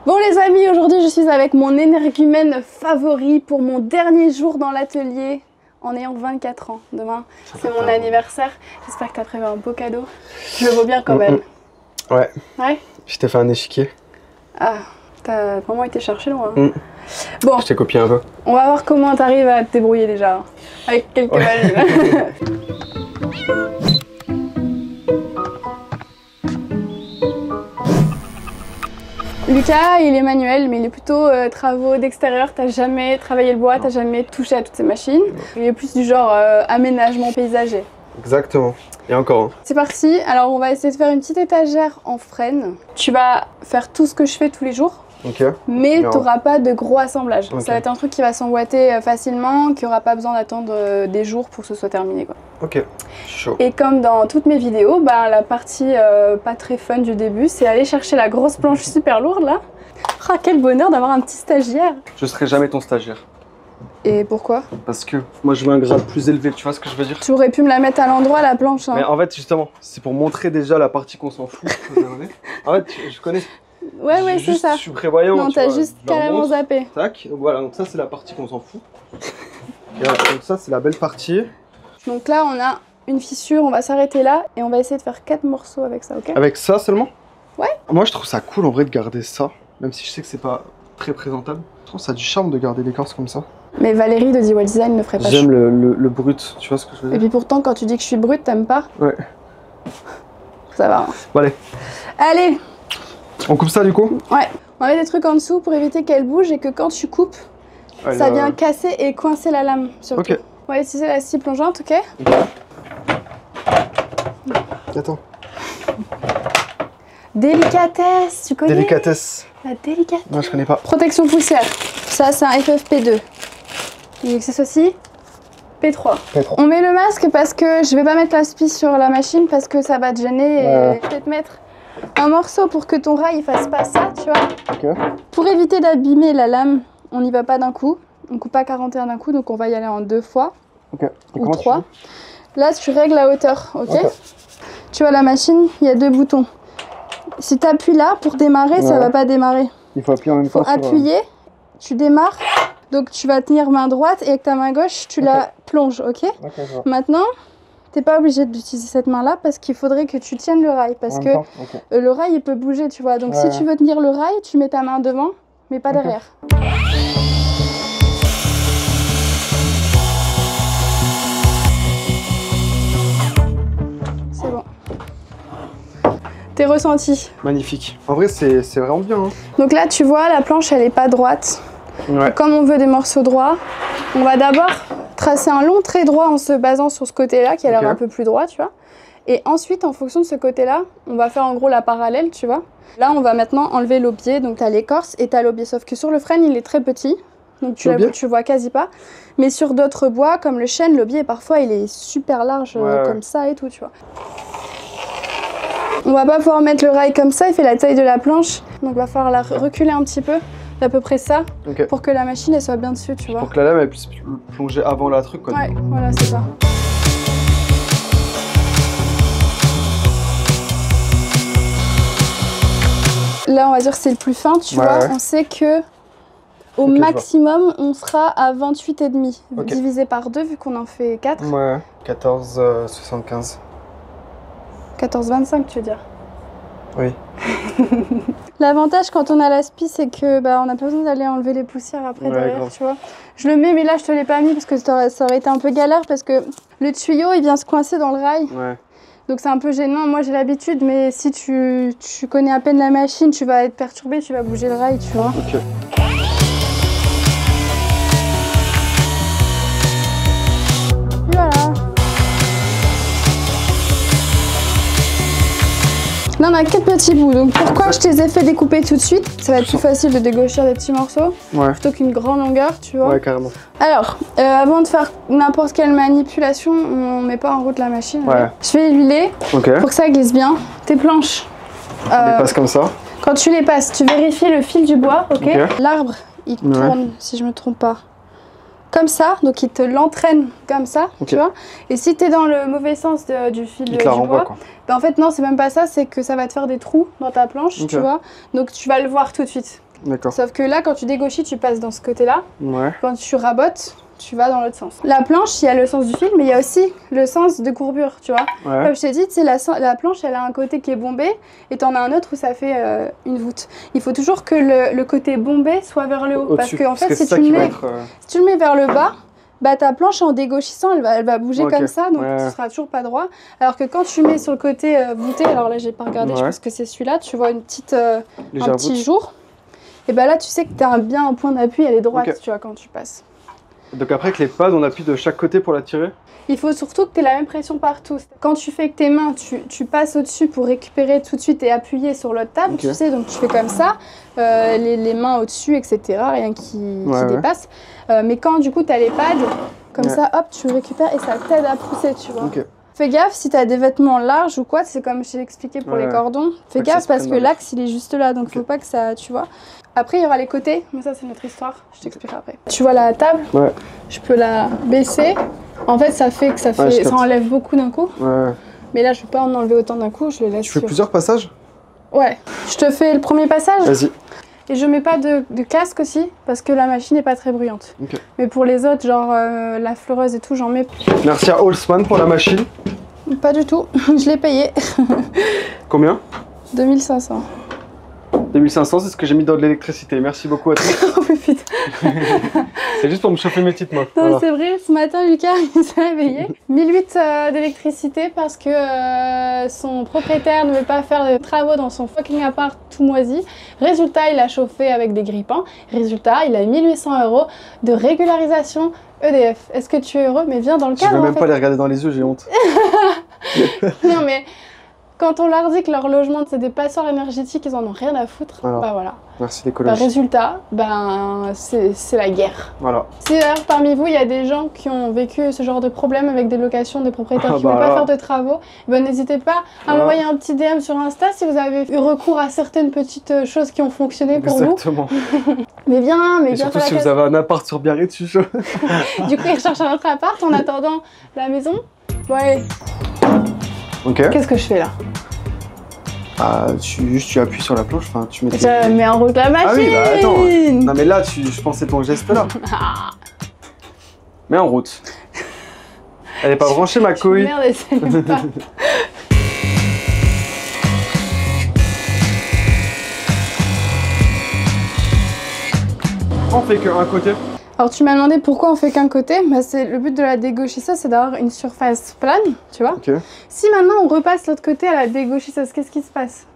Bon les amis, aujourd'hui je suis avec mon énergumène favori pour mon dernier jour dans l'atelier en ayant 24 ans. Demain c'est mon anniversaire. J'espère que tu as prévu un beau cadeau. Je le vaux bien quand même. Ouais. Ouais. Je t'ai fait un échiquier. Ah, t'as vraiment été chercher loin. Bon. Je t'ai copié un peu. On va voir comment t'arrives à te débrouiller déjà. Avec quelques valises. Lucas, il est manuel, mais il est plutôt travaux d'extérieur. T'as jamais travaillé le bois, t'as jamais touché à toutes ces machines. Il est plus du genre aménagement paysager. Exactement. Et encore. Hein. C'est parti. Alors, on va essayer de faire une petite étagère en frêne. Tu vas faire tout ce que je fais tous les jours. Ok. Mais tu n'auras pas de gros assemblage. Okay. Ça va être un truc qui va s'emboîter facilement, qui n'aura pas besoin d'attendre des jours pour que ce soit terminé, quoi. Ok, je suis chaud. Et comme dans toutes mes vidéos, bah, la partie pas très fun du début, c'est aller chercher la grosse planche super lourde là. Ah, quel bonheur d'avoir un petit stagiaire. Je serai jamais ton stagiaire. Et pourquoi? Parce que moi je veux un grade plus élevé, tu vois ce que je veux dire? Tu aurais pu me la mettre à l'endroit la planche. Hein. Mais en fait justement, c'est pour montrer déjà la partie qu'on s'en fout. En fait, je connais. Ouais, c'est ça. Je suis prévoyant. Non, t'as juste carrément zappé. Tac, donc voilà, donc ça c'est la partie qu'on s'en fout. Et donc ça c'est la belle partie. Donc là on a une fissure, on va s'arrêter là et on va essayer de faire 4 morceaux avec ça, ok? Avec ça seulement? Ouais. Moi je trouve ça cool en vrai de garder ça, même si je sais que c'est pas très présentable. Je trouve ça a du charme de garder l'écorce comme ça. Mais Valérie de The Wild Design ne ferait pas. J'aime le brut, tu vois ce que je veux dire? Et puis pourtant quand tu dis que je suis brute, t'aimes pas? Ouais. Ça va. Hein. Bon allez. Allez! On coupe ça du coup? Ouais. On met des trucs en dessous pour éviter qu'elle bouge et que quand tu coupes, ça vient casser et coincer la lame surtout. Ok. On va utiliser la scie plongeante, ok? Attends. Délicatesse, tu connais? Délicatesse. La délicatesse. Non, je connais pas. Protection poussière. Ça, c'est un FFP2. Et c'est ceci P3. On met le masque parce que je vais pas mettre la spie sur la machine parce que ça va te gêner et peut-être mettre un morceau pour que ton rail fasse pas ça, tu vois. Ok. Pour éviter d'abîmer la lame, on n'y va pas d'un coup. On coupe pas 41 d'un coup, donc on va y aller en 2 fois. Ok. Ou 3. Là, tu règles la hauteur, ok. Tu vois la machine, il y a 2 boutons. Si tu appuies là pour démarrer, ça va pas démarrer. Il faut appuyer en même temps. Faut appuyer, tu démarres. Donc tu vas tenir main droite et avec ta main gauche, tu la plonges, ok. Maintenant, t'es pas obligé d'utiliser cette main-là parce qu'il faudrait que tu tiennes le rail. Parce que le rail, il peut bouger, tu vois. Donc si tu veux tenir le rail, tu mets ta main devant, mais pas derrière. C'est bon. Tes ressentis? Magnifique. En vrai, c'est vraiment bien. Hein. Donc là, tu vois, la planche, elle est pas droite. Ouais. Comme on veut des morceaux droits, on va d'abord tracer un long trait droit en se basant sur ce côté-là, qui a l'air un peu plus droit, tu vois. Et ensuite, en fonction de ce côté-là, on va faire en gros la parallèle, tu vois. Là, on va maintenant enlever l'aubier. Donc, tu as l'écorce et tu as l'aubier. Sauf que sur le frêne, il est très petit. Donc, tu le vois quasi pas. Mais sur d'autres bois, comme le chêne, l'aubier, parfois, il est super large comme ça et tout, tu vois. On va pas pouvoir mettre le rail comme ça, il fait la taille de la planche. Donc, il va falloir la reculer un petit peu. À peu près ça, pour que la machine elle soit bien dessus, tu vois. Pour que la lame elle puisse plonger avant la truc, quoi. Ouais, voilà, c'est ça. Là, on va dire que c'est le plus fin, tu vois. On sait que au maximum, on sera à 28,5. Divisé par 2, vu qu'on en fait 4. Ouais, 14,75. 14,25, tu veux dire? Oui. L'avantage quand on a la spie, c'est que on n'a pas besoin d'aller enlever les poussières après derrière, tu vois. Je le mets, mais là je te l'ai pas mis parce que ça aurait été un peu galère parce que le tuyau il vient se coincer dans le rail. Ouais. Donc c'est un peu gênant. Moi j'ai l'habitude, mais si tu connais à peine la machine, tu vas être perturbé, tu vas bouger le rail, tu vois. Ok. Voilà. Là on a 4 petits bouts, donc pourquoi je te les ai fait découper tout de suite? Ça va être plus facile de dégauchir des petits morceaux plutôt qu'une grande longueur, tu vois. Ouais, carrément. Alors, avant de faire n'importe quelle manipulation, on met pas en route la machine. Je vais huiler pour que ça glisse bien. Tes planches, tu les passes comme ça. Quand tu les passes, tu vérifies le fil du bois, L'arbre, il tourne, si je me trompe pas. Comme ça, donc il te l'entraîne comme ça, tu vois. Et si tu es dans le mauvais sens du fil du bois, en fait non, c'est même pas ça, c'est que ça va te faire des trous dans ta planche, tu vois. Donc tu vas le voir tout de suite. D'accord. Sauf que là, quand tu dégauchis, tu passes dans ce côté-là. Ouais. Quand tu rabotes, tu vas dans l'autre sens. La planche, il y a le sens du fil, mais il y a aussi le sens de courbure, tu vois. Ouais. Comme je t'ai dit, tu sais, la planche, elle a un côté qui est bombé et t'en as un autre où ça fait une voûte. Il faut toujours que le côté bombé soit vers le haut. Parce que, en fait, si tu le mets vers le bas, bah, ta planche, en dégauchissant, elle va bouger comme ça, donc tu seras toujours pas droit. Alors que quand tu mets sur le côté voûté, alors là, j'ai pas regardé, je pense que c'est celui-là, tu vois un petit jour. Et bah là, tu sais que tu as bien un point d'appui, elle est droite, tu vois, quand tu passes. Donc après, avec les pads, on appuie de chaque côté pour la tirer? Il faut surtout que tu aies la même pression partout. Quand tu fais avec tes mains, tu passes au-dessus pour récupérer tout de suite et appuyer sur l'autre table, tu sais, donc tu fais comme ça, les mains au-dessus, etc., rien qui dépasse. Mais quand du coup tu as les pads, comme ça, hop, tu récupères et ça t'aide à pousser, tu vois. Fais gaffe si tu as des vêtements larges ou quoi, c'est comme je t'ai expliqué pour les cordons. Fais gaffe parce que l'axe il est juste là, donc faut pas que ça, tu vois. Après il y aura les côtés, mais ça c'est notre histoire, je t'expliquerai après. Tu vois la table, je peux la baisser. En fait ça fait que ça enlève beaucoup d'un coup. Mais là je vais pas en enlever autant d'un coup, je le laisse. Tu fais plusieurs passages? Ouais. Je te fais le premier passage. Vas-y. Et je mets pas de casque aussi, parce que la machine n'est pas très bruyante. Mais pour les autres, genre la fleureuse et tout, j'en mets. Merci à Holzmann pour la machine. Pas du tout, je l'ai payé. Combien? 2500. 2500, c'est ce que j'ai mis dans de l'électricité. Merci beaucoup à toi. Oh putain. C'est juste pour me chauffer mes petites mains. Non, voilà. C'est vrai, ce matin, Lucas, il s'est réveillé. 1008 d'électricité parce que son propriétaire ne veut pas faire de travaux dans son fucking appart tout moisi. Résultat, il a chauffé avec des grippins. Résultat, il a 1800 € de régularisation EDF. Est-ce que tu es heureux? Mais viens dans le cadre. Je ne vais même pas les regarder dans les yeux, j'ai honte. Non, mais quand on leur dit que leur logement c'est des passoires énergétiques, ils en ont rien à foutre. Bah voilà. Merci l'écologie. Résultat, c'est la guerre. Voilà. Si d'ailleurs parmi vous il y a des gens qui ont vécu ce genre de problème avec des locations, des propriétaires qui ne veulent pas faire de travaux, n'hésitez pas à m'envoyer un petit DM sur Insta si vous avez eu recours à certaines petites choses qui ont fonctionné pour vous. Exactement. Mais bien, mais surtout si vous avez un appart sur Biarritz, je suis chaud. Du coup, ils recherchent un autre appart en attendant la maison. Ouais. Qu'est-ce que je fais là? Tu appuies sur la planche, enfin tu mets. Je mets en route la machine. Ah oui, bah attends. Non mais là, je pensais ton geste là. Mets en route. Elle est pas branchée ma couille. Merde, elle sait même pas. On fait qu'un côté. Alors tu m'as demandé pourquoi on fait qu'un côté, le but de la dégauchisseuse c'est d'avoir une surface plane, tu vois. Si maintenant on repasse l'autre côté à la dégauchisseuse, qu'est-ce qui se passe?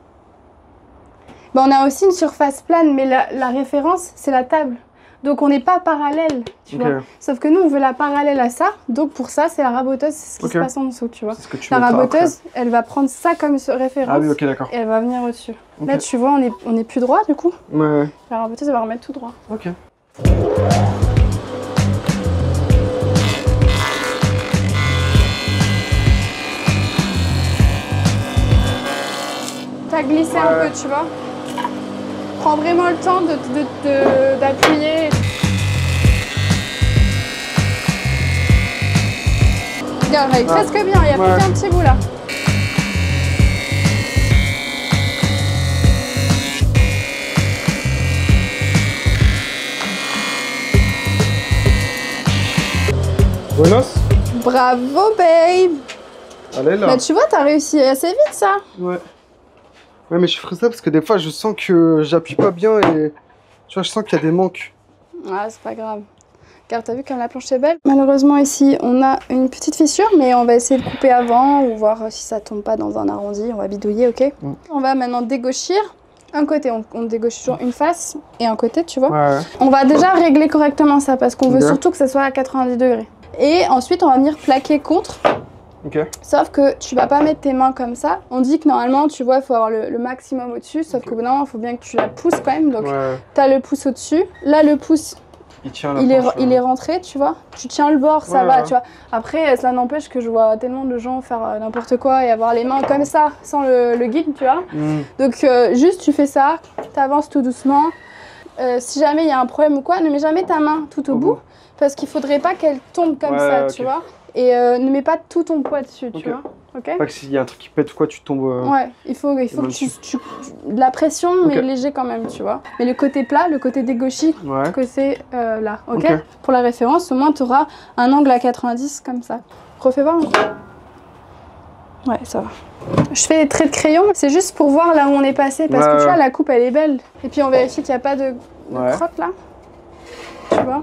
On a aussi une surface plane, mais la référence c'est la table. Donc on n'est pas parallèle, tu vois. Sauf que nous on veut la parallèle à ça, donc pour ça c'est la raboteuse, c'est ce qui se passe en dessous, tu vois. La raboteuse, elle va prendre ça comme référence. Ah oui, ok, d'accord. Et elle va venir au-dessus. Là tu vois, on est plus droit du coup. La raboteuse elle va remettre tout droit. Ok. T'as glissé un peu, tu vois. Prends vraiment le temps d'appuyer. Regarde, elle est presque bien, il n'y a plus qu'un petit bout là. Buenos. Bravo, babe. Allez là. Bah, tu vois, t'as réussi assez vite ça. Ouais, mais je suis frustré parce que des fois je sens que j'appuie pas bien et tu vois, je sens qu'il y a des manques. Ah, c'est pas grave. Car t'as vu comme la planche est belle. Malheureusement ici on a une petite fissure, mais on va essayer de couper avant ou voir si ça tombe pas dans un arrondi. On va bidouiller, ok. On va maintenant dégauchir. Un côté, on dégauche toujours une face et un côté, tu vois. On va déjà régler correctement ça parce qu'on veut surtout que ça soit à 90 degrés. Et ensuite on va venir plaquer contre. Sauf que tu vas pas mettre tes mains comme ça. On dit que normalement, tu vois, il faut avoir le maximum au-dessus. Sauf qu'au bout d'un moment, il faut bien que tu la pousses quand même. Donc, tu as le pouce au-dessus. Là, le pouce, il est rentré, tu vois. Tu tiens le bord, ça va, tu vois. Après, cela n'empêche que je vois tellement de gens faire n'importe quoi et avoir les mains comme ça, sans le guide, tu vois. Donc, juste, tu fais ça, tu avances tout doucement. Si jamais il y a un problème ou quoi, ne mets jamais ta main tout au bout. Parce qu'il faudrait pas qu'elle tombe comme ça, tu vois. Et ne mets pas tout ton poids dessus, tu vois. ok? Pas que s'il y a un truc qui pète ou quoi, tu tombes... Ouais, il faut que de la pression, mais léger quand même, tu vois. Mais le côté plat, le côté dégauchi, côté là, ok? Pour la référence, au moins, tu auras un angle à 90 comme ça. Refais voir. Ouais, ça va. Je fais des traits de crayon, c'est juste pour voir là où on est passé, parce que tu vois, la coupe, elle est belle. Et puis, on vérifie qu'il n'y a pas de crotte, là. Tu vois?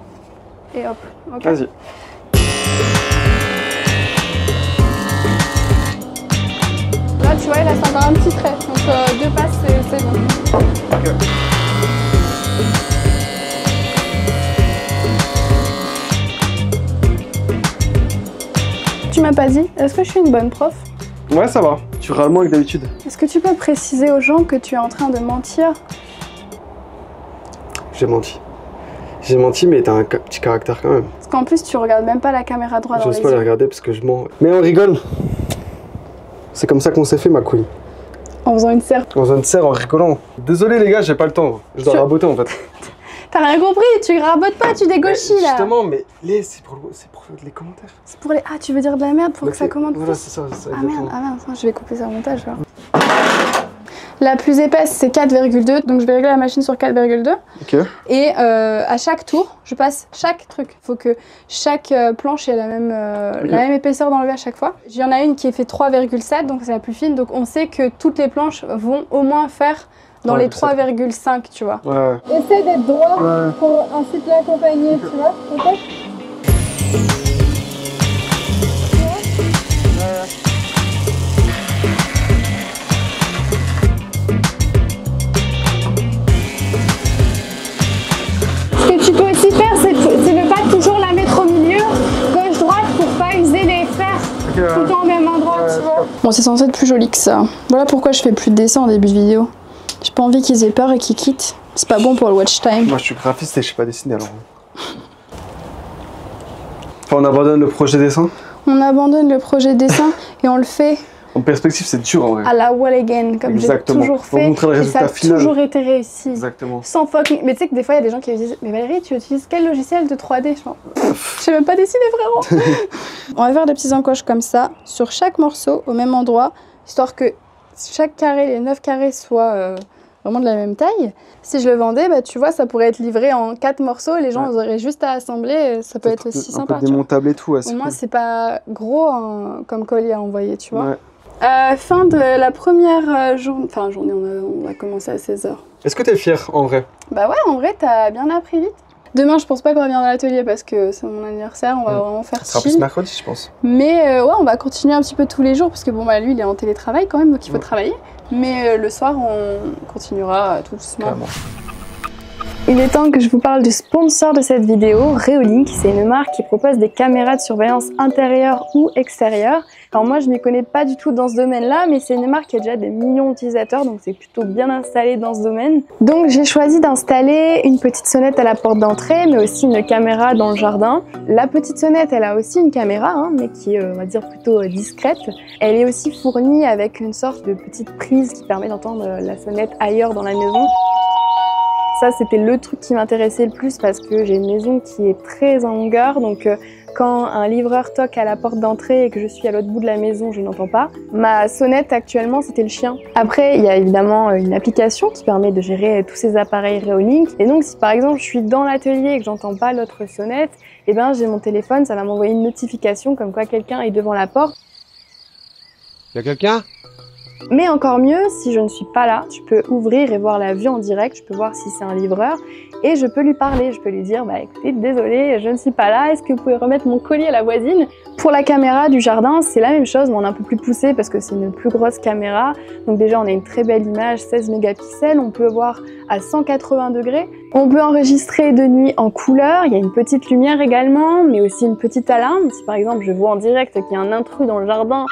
Et hop, ok? Vas-y. Là, tu vois, il reste encore un petit trait. Donc, 2 passes, c'est bon. Okay. Tu m'as pas dit, est-ce que je suis une bonne prof? Ouais, ça va. Tu râles moins que d'habitude. Est-ce que tu peux préciser aux gens que tu es en train de mentir? J'ai menti. J'ai menti, mais t'as un petit caractère quand même. Parce qu'en plus, tu regardes même pas la caméra droite dans les yeux. J'ose pas les regarder parce que je mens. Mais on rigole. C'est comme ça qu'on s'est fait, ma couille. En faisant une serre. En faisant une serre, en rigolant. Désolé les gars, j'ai pas le temps. Je dois raboter en fait. T'as rien compris, tu rabotes pas, tu dégauchis là. Justement, mais c'est pour les commentaires. C'est pour les... Ah, tu veux dire de la merde pour que ça commente plus? Voilà, c'est ça. Ah merde, je vais couper ça au montage là. La plus épaisse, c'est 4,2, donc je vais régler la machine sur 4,2. Ok. Et à chaque tour, je passe chaque truc. Il faut que chaque planche ait la même épaisseur d'enlever à chaque fois. Il y en a une qui est fait 3,7, donc c'est la plus fine. Donc on sait que toutes les planches vont au moins faire dans les 3,5, tu vois. Ouais. Essaie d'être droit pour ensuite l'accompagner, tu vois. Okay. Ce que tu peux aussi faire, c'est ne pas toujours la mettre au milieu, gauche-droite, pour pas user les fers tout le temps au même endroit, tu vois. Bon, c'est censé être plus joli que ça. Voilà pourquoi je fais plus de dessin en début de vidéo. J'ai pas envie qu'ils aient peur et qu'ils quittent. C'est pas bon pour le watch time. Moi, je suis graphiste et je sais pas dessiner alors. Enfin, on abandonne le projet dessin. On abandonne le projet dessin et on le fait. En perspective, c'est dur en vrai. À la wall again, comme j'ai toujours fait. Montrer le résultat et ça a final. toujours été réussi. Exactement. Sans fucking. Mais tu sais que des fois, il y a des gens qui me disent: mais Valérie, tu utilises quel logiciel de 3D? Je sais même pas dessiner vraiment. On va faire des petits encoches comme ça, sur chaque morceau, au même endroit, histoire que chaque carré, les 9 carrés, soient vraiment de la même taille. Si je le vendais, bah, tu vois, ça pourrait être livré en 4 morceaux, les gens auraient juste à assembler, ça peut être aussi sympa. Un peu démontable et tout. Au moins, c'est pas gros comme collier à envoyer, tu vois. Fin de la première journée, on va commencer à 16 h. Est-ce que t'es fière en vrai? Bah ouais, en vrai, t'as bien appris vite. Demain, je pense pas qu'on va venir dans l'atelier parce que c'est mon anniversaire, on va vraiment faire chill. Ce sera plus mercredi, je pense. Mais ouais, on va continuer un petit peu tous les jours parce que bon, bah lui, il est en télétravail quand même, donc il faut travailler. Mais le soir, on continuera tout doucement. Carrément. Il est temps que je vous parle du sponsor de cette vidéo, Reolink. C'est une marque qui propose des caméras de surveillance intérieure ou extérieure. Alors moi, je ne m'y connais pas du tout dans ce domaine-là, mais c'est une marque qui a déjà des millions d'utilisateurs, donc c'est plutôt bien installé dans ce domaine. Donc j'ai choisi d'installer une petite sonnette à la porte d'entrée, mais aussi une caméra dans le jardin. La petite sonnette, elle a aussi une caméra, mais qui est, on va dire, plutôt discrète. Elle est aussi fournie avec une sorte de petite prise qui permet d'entendre la sonnette ailleurs dans la maison. Ça, c'était le truc qui m'intéressait le plus parce que j'ai une maison qui est très en longueur. Donc, quand un livreur toque à la porte d'entrée et que je suis à l'autre bout de la maison, je n'entends pas. Ma sonnette, actuellement, c'était le chien. Après, il y a évidemment une application qui permet de gérer tous ces appareils Reolink. Et donc, si par exemple, je suis dans l'atelier et que j'entends pas l'autre sonnette, eh ben, j'ai mon téléphone, ça va m'envoyer une notification comme quoi quelqu'un est devant la porte. Il y a quelqu'un ? Mais encore mieux, si je ne suis pas là, je peux ouvrir et voir la vue en direct, je peux voir si c'est un livreur et je peux lui parler, je peux lui dire bah écoutez, désolé, je ne suis pas là, est-ce que vous pouvez remettre mon colis à la voisine? Pour la caméra du jardin, c'est la même chose, mais on est un peu plus poussé parce que c'est une plus grosse caméra. Donc déjà, on a une très belle image, 16 mégapixels, on peut voir à 180 degrés. On peut enregistrer de nuit en couleur, il y a une petite lumière également, mais aussi une petite alarme. Si par exemple, je vois en direct qu'il y a un intrus dans le jardin,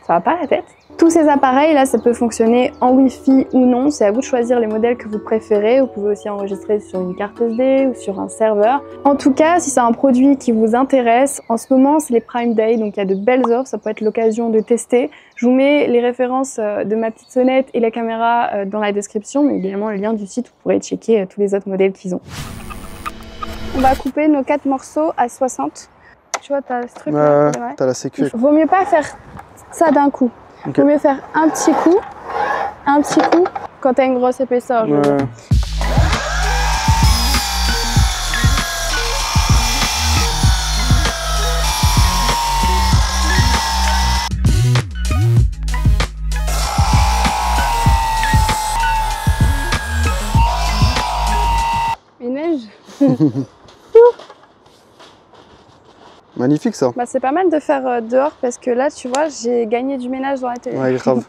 ça va pas la tête. Tous ces appareils là, ça peut fonctionner en Wi-Fi ou non, c'est à vous de choisir les modèles que vous préférez. Vous pouvez aussi enregistrer sur une carte SD ou sur un serveur. En tout cas, si c'est un produit qui vous intéresse, en ce moment c'est les Prime Day, donc il y a de belles offres, ça peut être l'occasion de tester. Je vous mets les références de ma petite sonnette et la caméra dans la description, mais également le lien du site où vous pourrez checker tous les autres modèles qu'ils ont. On va couper nos 4 morceaux à 60. tu vois, t'as ce truc là. T'as la sécu. Vaut mieux pas faire ça d'un coup. Okay. Vaut mieux faire un petit coup quand t'as une grosse épaisseur. Il neige. Magnifique ça. Bah, c'est pas mal de faire dehors parce que là, tu vois, j'ai gagné du ménage dans la télé. Ouais, grave.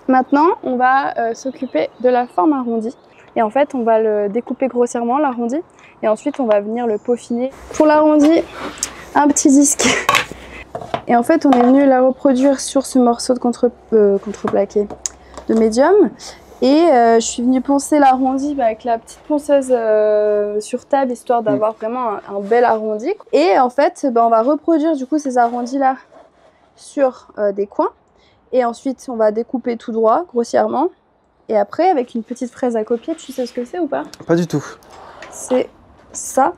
Maintenant, on va s'occuper de la forme arrondie. Et en fait, on va le découper grossièrement, l'arrondi. Et ensuite, on va venir le peaufiner. Pour l'arrondi, un petit disque. Et en fait, on est venu la reproduire sur ce morceau de contreplaqué de médium. Et je suis venue poncer l'arrondi avec la petite ponceuse sur table, histoire d'avoir vraiment un bel arrondi. Et en fait, on va reproduire du coup ces arrondis-là sur des coins. Et ensuite, on va découper tout droit, grossièrement. Et après, avec une petite fraise à copier, tu sais ce que c'est ou pas? Pas du tout. C'est ça.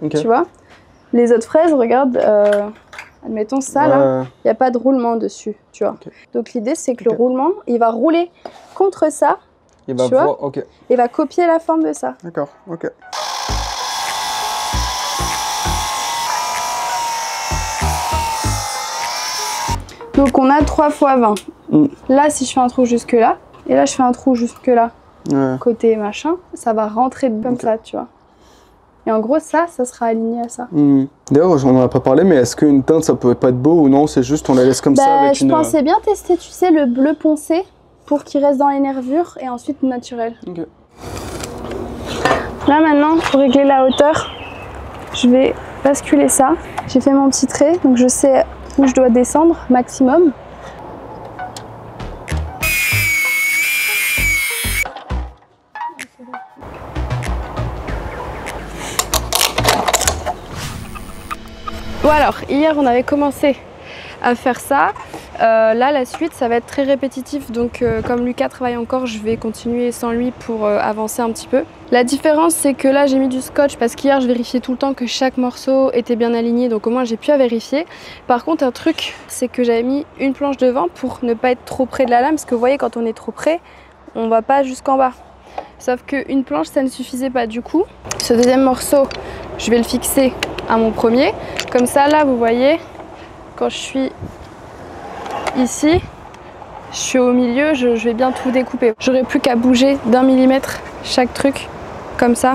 Okay. Tu vois? Les autres fraises, regarde, admettons ça là, il n'y a pas de roulement dessus, tu vois. Okay. Donc l'idée, c'est que le roulement, il va rouler contre ça, tu vois, et va copier la forme de ça. D'accord, ok. Donc on a 3 x 20. Là, si je fais un trou jusque là, et là je fais un trou jusque là, côté machin, ça va rentrer comme ça, tu vois. Et en gros, ça sera aligné à ça. D'ailleurs, on n'en a pas parlé, mais est-ce qu'une teinte, ça peut pas être beau ou non? C'est juste on la laisse comme ça avec je pensais bien tester, tu sais, le bleu poncé pour qu'il reste dans les nervures et ensuite naturel. Okay. Là maintenant, pour régler la hauteur, je vais basculer ça. J'ai fait mon petit trait, donc je sais où je dois descendre maximum. Bon alors, hier on avait commencé à faire ça. Là la suite ça va être très répétitif, donc comme Lucas travaille encore, je vais continuer sans lui pour avancer un petit peu. La différence c'est que là j'ai mis du scotch parce qu'hier je vérifiais tout le temps que chaque morceau était bien aligné, donc au moins j'ai pu à vérifier. Par contre un truc c'est que j'avais mis une planche devant pour ne pas être trop près de la lame, parce que vous voyez quand on est trop près, on va pas jusqu'en bas. Sauf qu'une planche ça ne suffisait pas, du coup ce deuxième morceau je vais le fixer à mon premier. Comme ça là vous voyez, quand je suis ici, je suis au milieu, je vais bien tout découper. J'aurais plus qu'à bouger d'1 millimètre chaque truc, comme ça.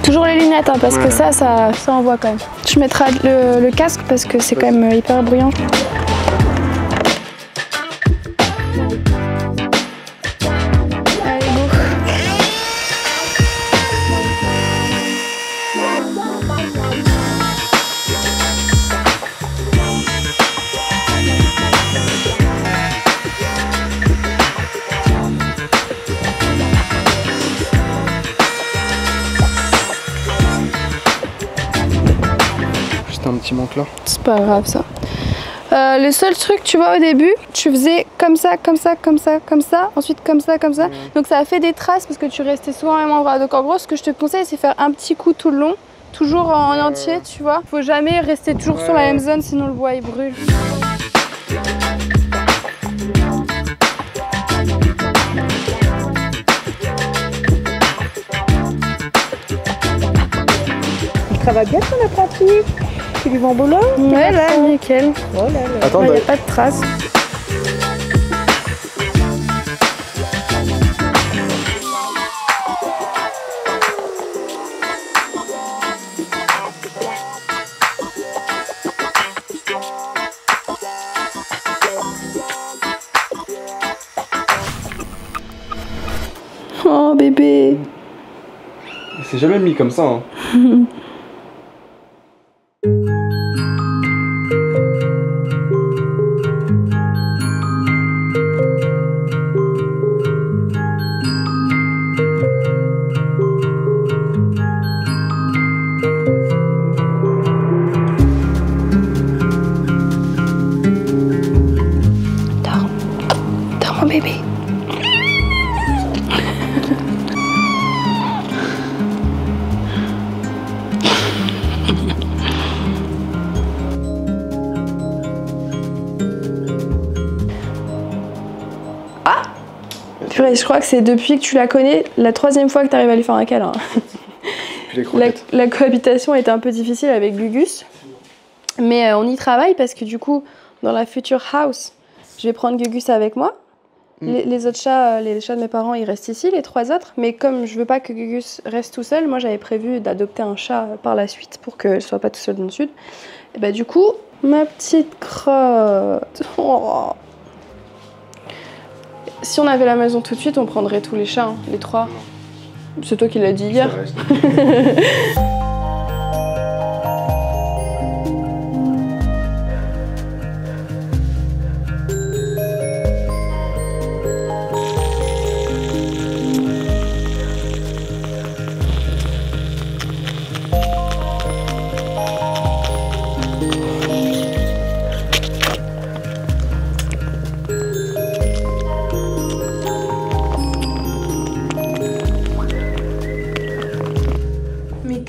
Toujours les lunettes, hein, parce que ça envoie quand même. Je mettrai le casque parce que c'est quand même hyper bruyant. Allez, go. Un petit manque là. C'est pas grave ça. Le seul truc, tu vois, au début, tu faisais comme ça, comme ça, comme ça, comme ça, ensuite comme ça, comme ça. Donc ça a fait des traces parce que tu restais souvent au même endroit. Donc en gros, ce que je te conseille, c'est faire un petit coup tout le long, toujours en entier, tu vois. Faut jamais rester toujours sur la même zone, sinon le bois il brûle. Ça va bien ton apprenti? Tu lui vas en boulot? Ouais, là, nickel. Oh là là. Attends, il n'y a pas de traces. Oh bébé. s'est jamais mis comme ça. Hein. Dors mon bébé. Purée, je crois que c'est depuis que tu la connais, la 3e fois que tu arrives à lui faire un câlin. La cohabitation était un peu difficile avec Gugus, mais on y travaille parce que du coup, dans la future house, je vais prendre Gugus avec moi. Les autres chats, les chats de mes parents, ils restent ici, les 3 autres. Mais comme je veux pas que Gugus reste tout seul, moi j'avais prévu d'adopter un chat par la suite pour qu'elle soit pas tout seul dans le sud. Et bah du coup, ma petite crotte. Oh. Si on avait la maison tout de suite, on prendrait tous les chats, hein, les 3. C'est toi qui l'as dit hier.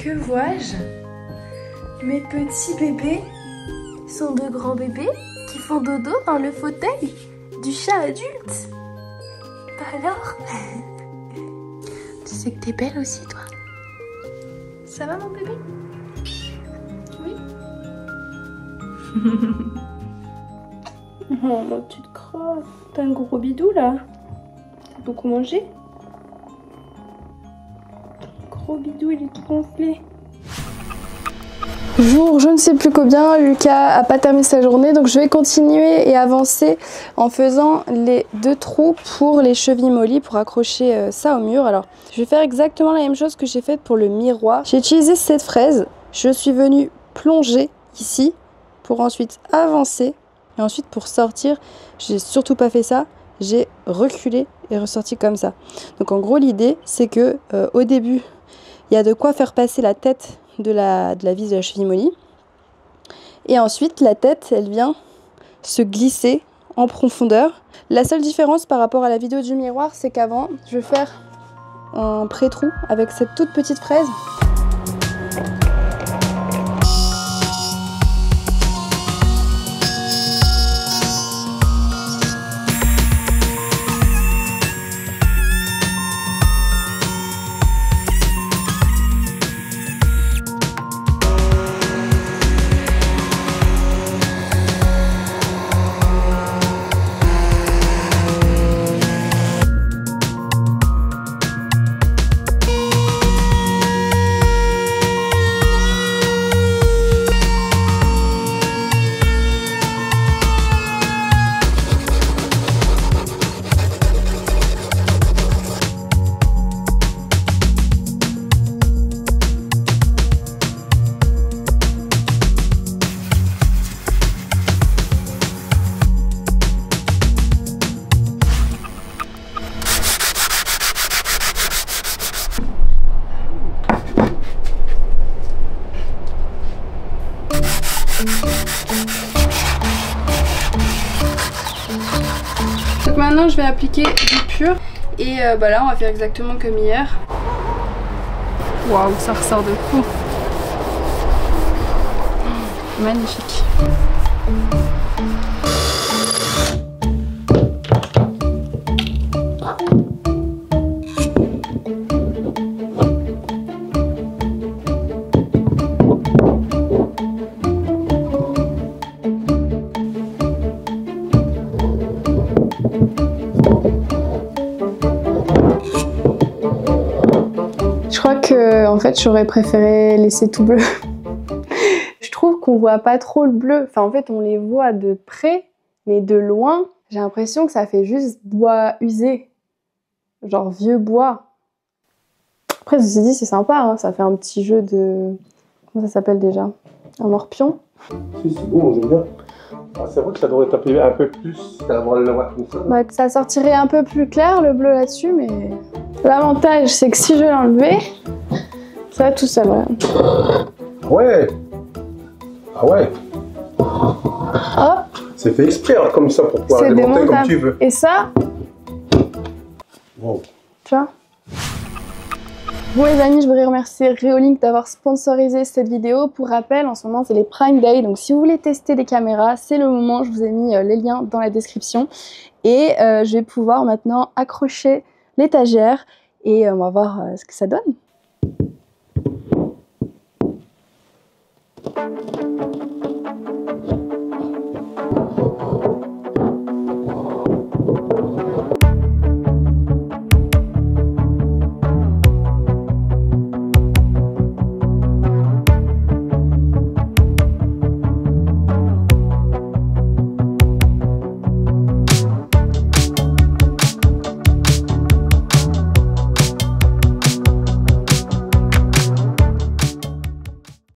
Que vois-je? Mes petits bébés sont de grands bébés qui font dodo dans le fauteuil du chat adulte. Bah alors? Tu sais que t'es belle aussi, toi? Ça va, mon bébé? Oui? Oh, ma petite crotte. T'as un gros bidou, là? T'as beaucoup mangé? Gros bidou, il est tout gonflé. Jour, je ne sais plus combien, Lucas a pas terminé sa journée, donc je vais continuer et avancer en faisant les 2 trous pour les chevilles mollies pour accrocher ça au mur. Alors, je vais faire exactement la même chose que j'ai faite pour le miroir. J'ai utilisé cette fraise, je suis venue plonger ici pour ensuite avancer et ensuite pour sortir, j'ai surtout pas fait ça, j'ai reculé et ressorti comme ça. Donc en gros, l'idée, c'est que au début, il y a de quoi faire passer la tête de la vis de la cheville molly. Et ensuite, la tête, elle vient se glisser en profondeur. La seule différence par rapport à la vidéo du miroir, c'est qu'avant, je vais faire un pré-trou avec cette toute petite fraise. Donc maintenant je vais appliquer du pur et bah là on va faire exactement comme hier. Waouh, ça ressort de fou. Magnifique. Je crois que en fait j'aurais préféré laisser tout bleu. Je trouve qu'on voit pas trop le bleu. Enfin en fait on les voit de près, mais de loin, j'ai l'impression que ça fait juste bois usé. Genre vieux bois. Après, ceci dit, c'est sympa, hein, ça fait un petit jeu de... Comment ça s'appelle déjà? Un morpion. Si, c'est bon, j'aime bien. Ah, c'est vrai que ça devrait taper un peu plus, d'avoir le voir comme ça. Bah, que ça sortirait un peu plus clair, le bleu là-dessus, mais... L'avantage, c'est que si je l'enlevais, ça va tout seul, ouais. Ouais. Ah ouais. Hop. C'est fait exprès, hein, comme ça, pour pouvoir C'est démonter comme démontable. tu veux. Et ça, Wow. tu vois. Bon les amis, je voudrais remercier Reolink d'avoir sponsorisé cette vidéo. Pour rappel, en ce moment c'est les Prime Day, donc si vous voulez tester des caméras, c'est le moment. Je vous ai mis les liens dans la description. Et je vais pouvoir maintenant accrocher l'étagère et on va voir ce que ça donne.